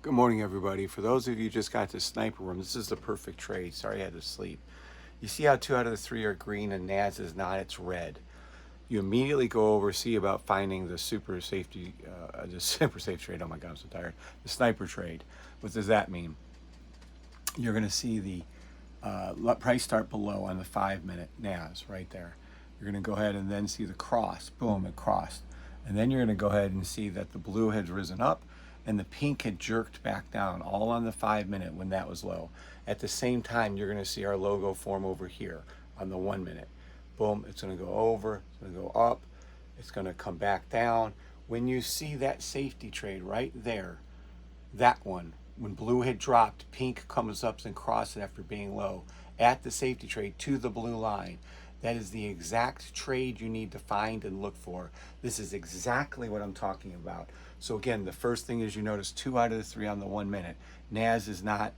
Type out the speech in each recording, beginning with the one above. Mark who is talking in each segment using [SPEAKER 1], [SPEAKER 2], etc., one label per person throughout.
[SPEAKER 1] Good morning, everybody. For those of you who just got to sniper room, this is the perfect trade. Sorry I had to sleep. You see how 2 out of the 3 are green and NAS is not, it's red. You immediately go over, see about finding the super safety, the super safe trade. Oh my God, I'm so tired. The sniper trade. What does that mean? You're going to see the price start below on the 5-minute NAS right there. You're going to go ahead and then see the cross. Boom, it crossed. And then you're going to go ahead and see that the blue had risen up and the pink had jerked back down, all on the 5-minute when that was low. At the same time, you're going to see our logo form over here on the 1-minute. Boom, it's going to go over, it's going to go up, it's going to come back down. When you see that safety trade right there, that one, when blue had dropped, pink comes up and crosses after being low at the safety trade to the blue line. That is the exact trade you need to find and look for. This is exactly what I'm talking about. So again, the first thing is you notice 2 out of the 3 on the 1-minute. NAS is not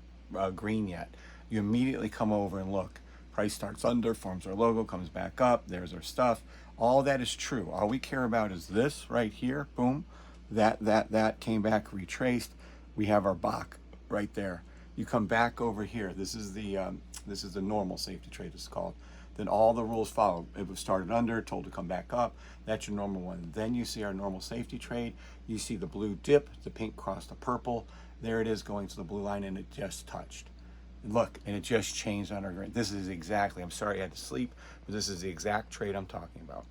[SPEAKER 1] green yet. You immediately come over and look. Price starts under, forms our logo, comes back up, there's our stuff. All that is true. All we care about is this right here, boom. That came back, retraced. We have our Bach right there. You come back over here. This is the normal safety trade, it's called. Then all the rules follow. It was started under, told to come back up. That's your normal one. Then you see our normal safety trade. You see the blue dip, the pink crossed the purple. There it is going to the blue line, and it just touched. Look, and it just changed on our green. This is exactly, I'm sorry I had to sleep, but this is the exact trade I'm talking about.